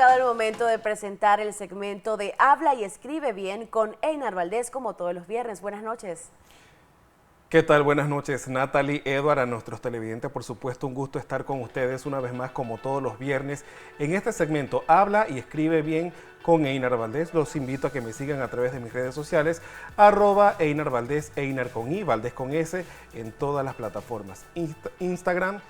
llegado el momento de presentar el segmento de Habla y Escribe Bien con Einar Valdés, como todos los viernes. Buenas noches. ¿Qué tal? Buenas noches, Natalie, Edward, a nuestros televidentes. Por supuesto, un gusto estar con ustedes una vez más, como todos los viernes, en este segmento Habla y Escribe Bien con Einar Valdés. Los invito a que me sigan a través de mis redes sociales, @Einar Valdés, Einar con I, Valdés con S, en todas las plataformas, Instagram,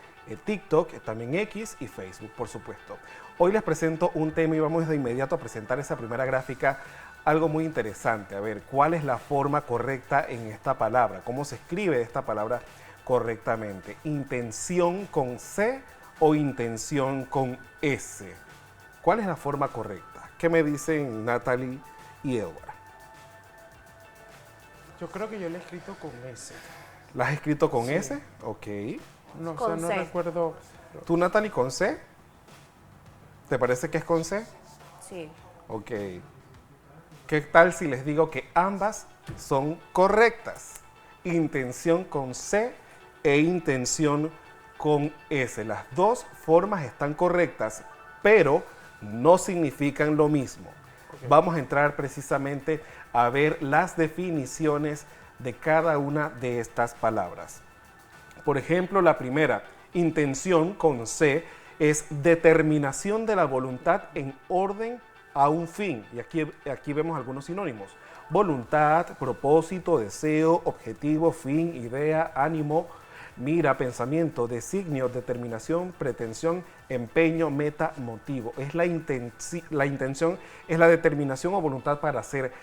TikTok, también X y Facebook, por supuesto. Hoy les presento un tema y vamos de inmediato a presentar esa primera gráfica. Algo muy interesante, a ver, ¿cuál es la forma correcta en esta palabra? ¿Cómo se escribe esta palabra correctamente? ¿Intención con C o intención con S? ¿Cuál es la forma correcta? ¿Qué me dicen Natalie y Edward? Yo creo que yo le he escrito con S. ¿La has escrito con Sí. S? Ok. No, Con o sea, no C. recuerdo. ¿Tú, Natalie, con C? ¿Te parece que es con C? Sí. Ok. ¿Qué tal si les digo que ambas son correctas? Intención con C e intención con S. Las dos formas están correctas, pero no significan lo mismo. Ok. Vamos a entrar precisamente a ver las definiciones de cada una de estas palabras. Por ejemplo, la primera, intención con C, es determinación de la voluntad en orden a un fin. Y aquí vemos algunos sinónimos. Voluntad, propósito, deseo, objetivo, fin, idea, ánimo, mira, pensamiento, designio, determinación, pretensión, empeño, meta, motivo. Es la intención, es la determinación o voluntad para hacer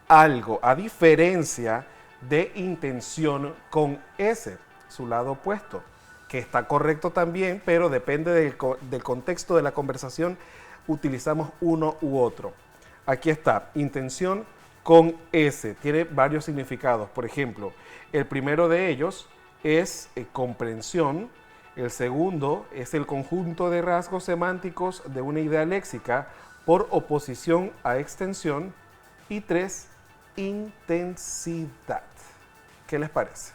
algo, a diferencia de intención con S, su lado opuesto, que está correcto también, pero depende del contexto de la conversación, utilizamos uno u otro. Aquí está, intención con S, tiene varios significados. Por ejemplo, el primero de ellos es comprensión, el segundo es el conjunto de rasgos semánticos de una idea léxica por oposición a extensión, y tres, intensidad. ¿Qué les parece?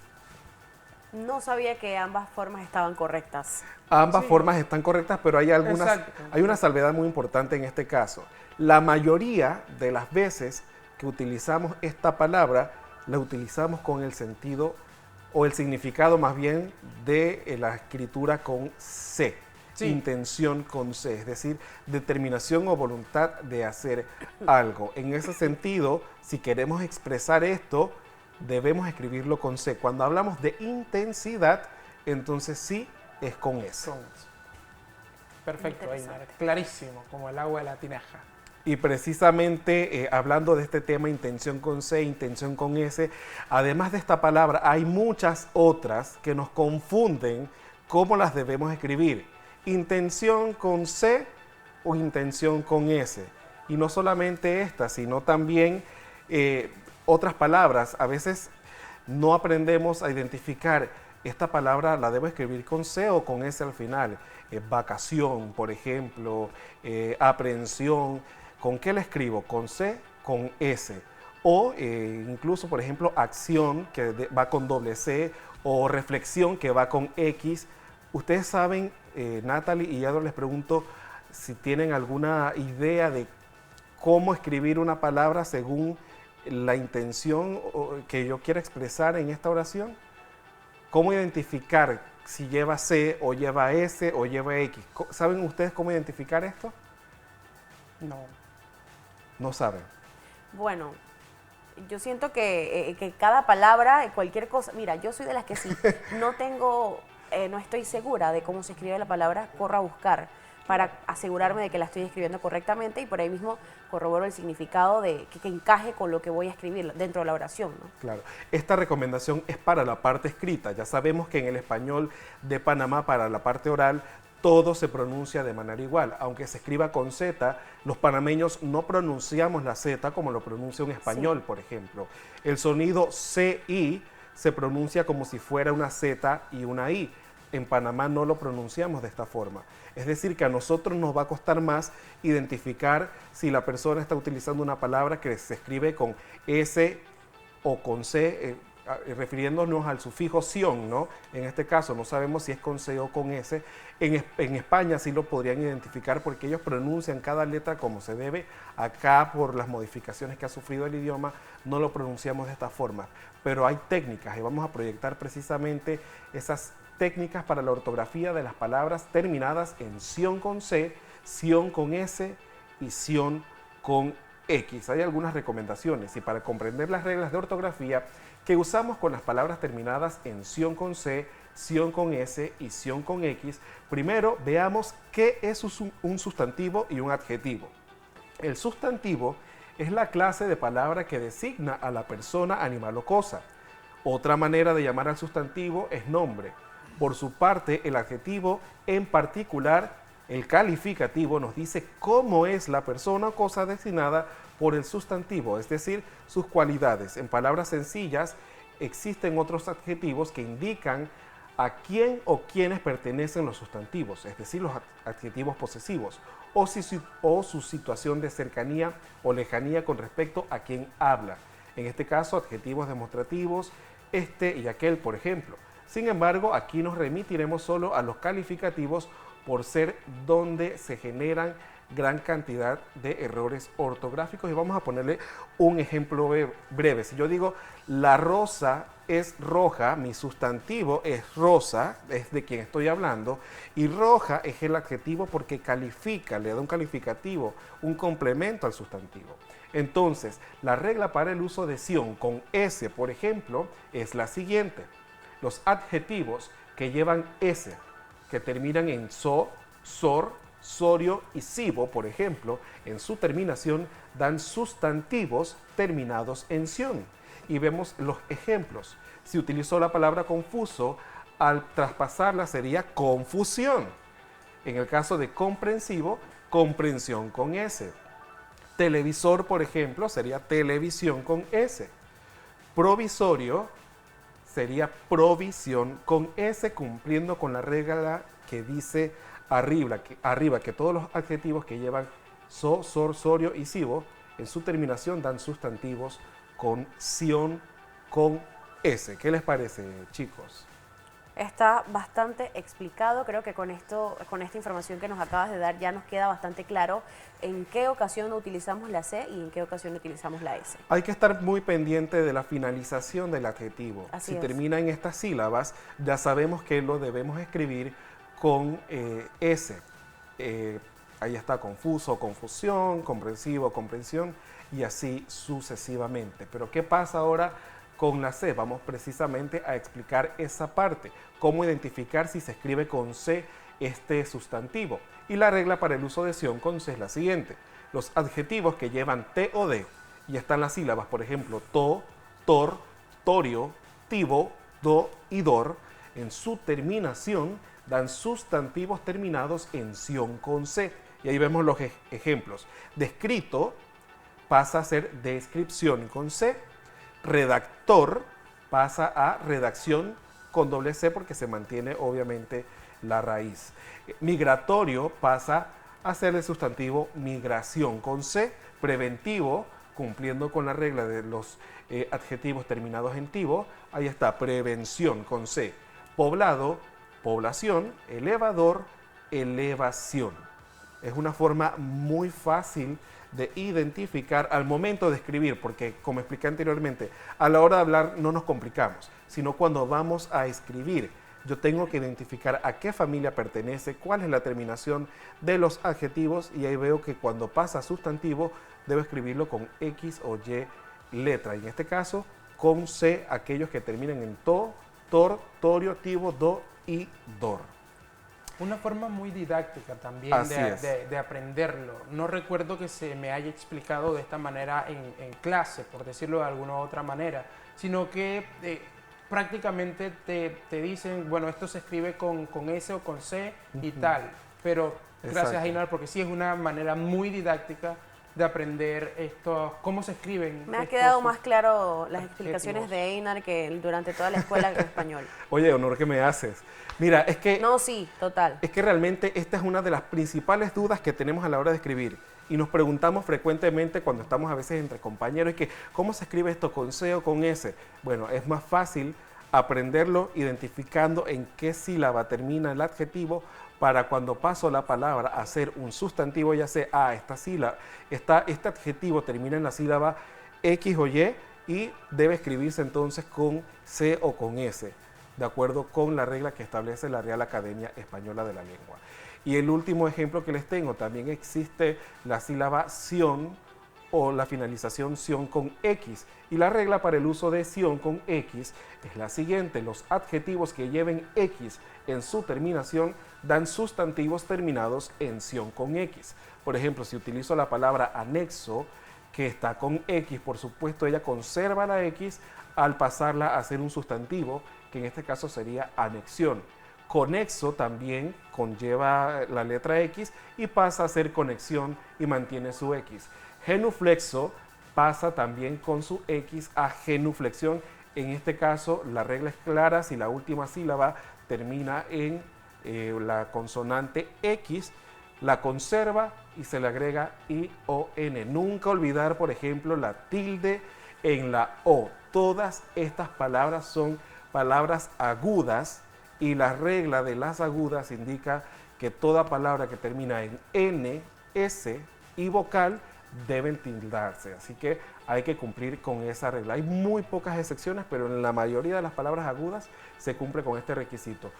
No sabía que ambas formas estaban correctas. Ambas Sí. formas están correctas, pero hay Exacto. hay una salvedad muy importante en este caso. La mayoría de las veces que utilizamos esta palabra, la utilizamos con el sentido o el significado más bien de la escritura con C. Sí. Intención con C, es decir, determinación o voluntad de hacer algo. En ese sentido, si queremos expresar esto, debemos escribirlo con C. Cuando hablamos de intensidad, entonces sí es con S. Con S. Perfecto, Interesante. Einar. Clarísimo, como el agua de la tinaja. Y precisamente hablando de este tema, intención con C, intención con S, además de esta palabra, hay muchas otras que nos confunden cómo las debemos escribir. Intención con C o intención con S. Y no solamente esta, sino también otras palabras. A veces no aprendemos a identificar esta palabra, la debo escribir con C o con S al final. Vacación, por ejemplo, aprehensión. ¿Con qué la escribo? ¿Con C? ¿Con S? O incluso, por ejemplo, acción, que va con doble C, o reflexión, que va con X. Ustedes saben, Natalie y Edward, les pregunto si tienen alguna idea de cómo escribir una palabra según la intención que yo quiera expresar en esta oración. ¿Cómo identificar si lleva C o lleva S o lleva X? ¿Saben ustedes cómo identificar esto? No. No saben. Bueno, yo siento que cada palabra, cualquier cosa, mira, yo soy de las que sí, no estoy segura de cómo se escribe la palabra, corro a buscar para asegurarme de que la estoy escribiendo correctamente y por ahí mismo corroboro el significado de que encaje con lo que voy a escribir dentro de la oración, ¿no? Claro. Esta recomendación es para la parte escrita. Ya sabemos que en el español de Panamá, para la parte oral, todo se pronuncia de manera igual. Aunque se escriba con Z, los panameños no pronunciamos la Z como lo pronuncia un español, por ejemplo. El sonido CI se pronuncia como si fuera una Z y una I. En Panamá no lo pronunciamos de esta forma. Es decir, que a nosotros nos va a costar más identificar si la persona está utilizando una palabra que se escribe con S o con C. refiriéndonos al sufijo ción, ¿no? En este caso no sabemos si es con C o con S. En España sí lo podrían identificar porque ellos pronuncian cada letra como se debe. Acá, por las modificaciones que ha sufrido el idioma, no lo pronunciamos de esta forma. Pero hay técnicas y vamos a proyectar precisamente esas técnicas para la ortografía de las palabras terminadas en ción con C, ción con S y ción con X. Hay algunas recomendaciones y para comprender las reglas de ortografía que usamos con las palabras terminadas en ción con C, ción con S y ción con X, primero veamos qué es un sustantivo y un adjetivo. El sustantivo es la clase de palabra que designa a la persona, animal o cosa. Otra manera de llamar al sustantivo es nombre. Por su parte, el adjetivo, en particular, el calificativo, nos dice cómo es la persona o cosa designada por el sustantivo, es decir, sus cualidades. En palabras sencillas, existen otros adjetivos que indican a quién o quiénes pertenecen los sustantivos, es decir, los adjetivos posesivos, o su situación de cercanía o lejanía con respecto a quien habla. En este caso, adjetivos demostrativos, este y aquel, por ejemplo. Sin embargo, aquí nos remitiremos solo a los calificativos por ser donde se generan gran cantidad de errores ortográficos. Y vamos a ponerle un ejemplo breve. Si yo digo, la rosa es roja, mi sustantivo es rosa, es de quien estoy hablando, y roja es el adjetivo porque califica, le da un calificativo, un complemento al sustantivo. Entonces, la regla para el uso de ción con S, por ejemplo, es la siguiente. Los adjetivos que llevan S, que terminan en so, sor, sorio y sivo, por ejemplo, en su terminación dan sustantivos terminados en ción. Y vemos los ejemplos. Si utilizó la palabra confuso, al traspasarla sería confusión. En el caso de comprensivo, comprensión con S. Televisor, por ejemplo, sería televisión con S. Provisorio sería provisión con S, cumpliendo con la regla que dice arriba, que todos los adjetivos que llevan so, sor, sorio y sivo, en su terminación dan sustantivos con ción con S. ¿Qué les parece, chicos? Está bastante explicado. Creo que con esta información que nos acabas de dar ya nos queda bastante claro en qué ocasión utilizamos la C y en qué ocasión utilizamos la S. Hay que estar muy pendiente de la finalización del adjetivo. Así si es. termina en estas sílabas, ya sabemos que lo debemos escribir con S. Ahí está confuso, confusión, comprensivo, comprensión y así sucesivamente. Pero ¿qué pasa ahora con la C? Vamos precisamente a explicar esa parte. Cómo identificar si se escribe con C este sustantivo. Y la regla para el uso de ción con C es la siguiente. Los adjetivos que llevan T o D y están las sílabas, por ejemplo, to, tor, torio, tivo, do y dor, en su terminación dan sustantivos terminados en ción con C. Y ahí vemos los ejemplos. Descrito pasa a ser descripción con C. Redactor pasa a redacción con doble C porque se mantiene obviamente la raíz. Migratorio pasa a ser el sustantivo migración con C. Preventivo, cumpliendo con la regla de los adjetivos terminados en tivo, ahí está, prevención con C. Poblado, población. Elevador, elevación. Es una forma muy fácil de identificar al momento de escribir, porque como expliqué anteriormente, a la hora de hablar no nos complicamos, sino cuando vamos a escribir. Yo tengo que identificar a qué familia pertenece, cuál es la terminación de los adjetivos y ahí veo que cuando pasa sustantivo debo escribirlo con X o Y letra. Y en este caso con C, aquellos que terminan en to, tor, torio, tivo, do y dor. Una forma muy didáctica también Así es. de aprenderlo. No recuerdo que se me haya explicado de esta manera en clase, por decirlo de alguna otra manera, sino que prácticamente te dicen, bueno, esto se escribe con S o con C y tal, pero gracias Exacto. a Einar, porque sí es una manera muy didáctica de aprender esto, cómo se escriben. Me ha estos quedado más claro las adjetivos. explicaciones de Einar que durante toda la escuela en español. Oye, honor que me haces. Mira, es que No, sí, total. realmente esta es una de las principales dudas que tenemos a la hora de escribir. Y nos preguntamos frecuentemente cuando estamos a veces entre compañeros, que ¿cómo se escribe esto con C o con S? Bueno, es más fácil aprenderlo identificando en qué sílaba termina el adjetivo para cuando paso la palabra a ser un sustantivo, ya sé, este adjetivo termina en la sílaba X o y debe escribirse entonces con C o con S, de acuerdo con la regla que establece la Real Academia Española de la Lengua. Y el último ejemplo que les tengo, también existe la sílaba ción o la finalización ción con X. Y la regla para el uso de ción con X es la siguiente: los adjetivos que lleven X en su terminación dan sustantivos terminados en ción con X. Por ejemplo, si utilizo la palabra anexo, que está con X, por supuesto ella conserva la X al pasarla a ser un sustantivo, que en este caso sería anexión. Conexo también conlleva la letra X y pasa a ser conexión y mantiene su X. Genuflexo pasa también con su X a genuflexión. En este caso la regla es clara: si la última sílaba termina en la consonante X, la conserva y se le agrega ION. Nunca olvidar, por ejemplo, la tilde en la O. Todas estas palabras son palabras agudas y la regla de las agudas indica que toda palabra que termina en N, S y vocal deben tildarse. Así que hay que cumplir con esa regla. Hay muy pocas excepciones, pero en la mayoría de las palabras agudas se cumple con este requisito.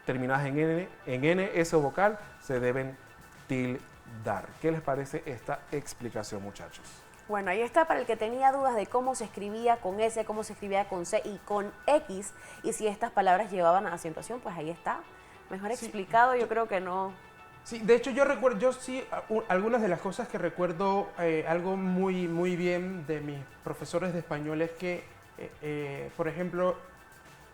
Terminadas en N, S o vocal, se deben tildar. ¿Qué les parece esta explicación, muchachos? Bueno, ahí está para el que tenía dudas de cómo se escribía con S, cómo se escribía con C y con X, y si estas palabras llevaban acentuación, pues ahí está. Mejor explicado, yo creo que no. Sí, de hecho yo recuerdo, algunas de las cosas que recuerdo, algo muy bien de mis profesores de español es que, por ejemplo,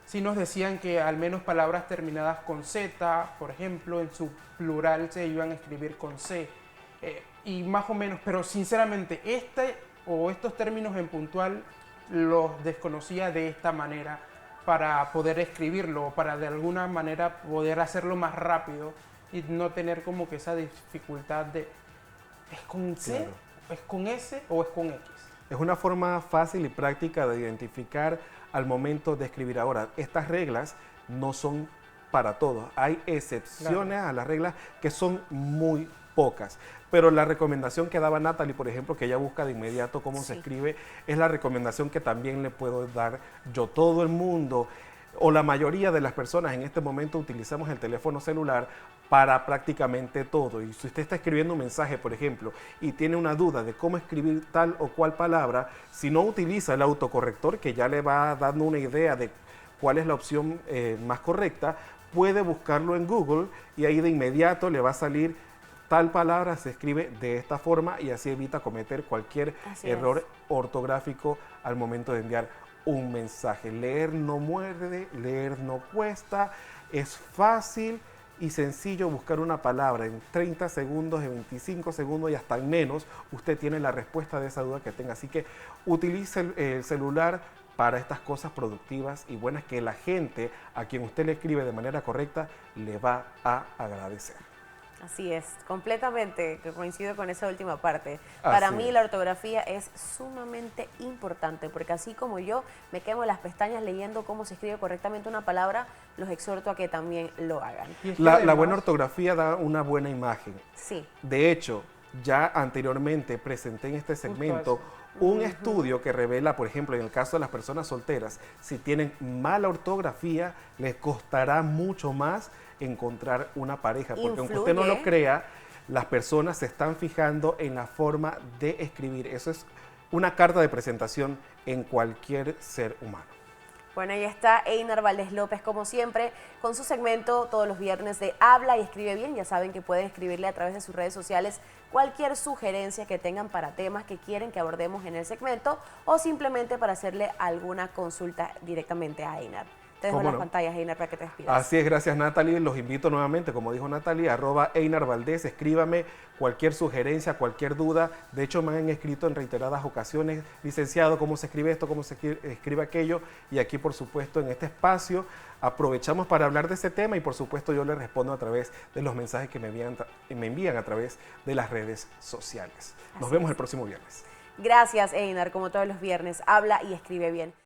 sí nos decían que al menos palabras terminadas con Z, por ejemplo, en su plural se iban a escribir con C. Y más o menos, pero sinceramente estos términos en puntual los desconocía de esta manera para poder escribirlo, para de alguna manera poder hacerlo más rápido y no tener como que esa dificultad de ¿es con C? Claro. ¿Es con S o es con X? Es una forma fácil y práctica de identificar al momento de escribir. Ahora, estas reglas no son para todos. Hay excepciones a las reglas que son muy pocas. Pero la recomendación que daba Natalie, por ejemplo, que ella busca de inmediato cómo se escribe, es la recomendación que también le puedo dar yo. Todo el mundo o la mayoría de las personas en este momento utilizamos el teléfono celular para prácticamente todo. Y si usted está escribiendo un mensaje, por ejemplo, y tiene una duda de cómo escribir tal o cual palabra, si no utiliza el autocorrector, que ya le va dando una idea de cuál es la opción más correcta, puede buscarlo en Google y ahí de inmediato le va a salir tal palabra se escribe de esta forma y así evita cometer cualquier error ortográfico al momento de enviar un mensaje. Leer no muerde, leer no cuesta, es fácil y sencillo buscar una palabra en 30 segundos, en 25 segundos y hasta en menos. Usted tiene la respuesta de esa duda que tenga, así que utilice el celular para estas cosas productivas y buenas que la gente a quien usted le escribe de manera correcta le va a agradecer. Así es, completamente, que coincido con esa última parte. Para mí la ortografía es sumamente importante, porque así como yo me quemo las pestañas leyendo cómo se escribe correctamente una palabra, los exhorto a que también lo hagan. La buena ortografía da una buena imagen. Sí. De hecho, ya anteriormente presenté en este segmento un estudio que revela, por ejemplo, en el caso de las personas solteras, si tienen mala ortografía, les costará mucho más encontrar una pareja, porque aunque usted no lo crea, las personas se están fijando en la forma de escribir. Eso es una carta de presentación en cualquier ser humano. Bueno, ahí está Einar Valdés López, como siempre, con su segmento todos los viernes de Habla y Escribe Bien. Ya saben que pueden escribirle a través de sus redes sociales cualquier sugerencia que tengan para temas que quieren que abordemos en el segmento o simplemente para hacerle alguna consulta directamente a Einar. Te dejo ¿Cómo las no? pantallas, Einar, para que te despidas. Así es, gracias Natalie. Los invito nuevamente, como dijo Natalie, @Einar Valdés. Escríbame cualquier sugerencia, cualquier duda. De hecho, me han escrito en reiteradas ocasiones, licenciado, cómo se escribe esto, cómo se escribe aquello. Y aquí, por supuesto, en este espacio aprovechamos para hablar de ese tema y, por supuesto, yo le respondo a través de los mensajes que me envían a través de las redes sociales. Nos vemos el próximo viernes. Gracias, Einar, como todos los viernes. Habla y escribe bien.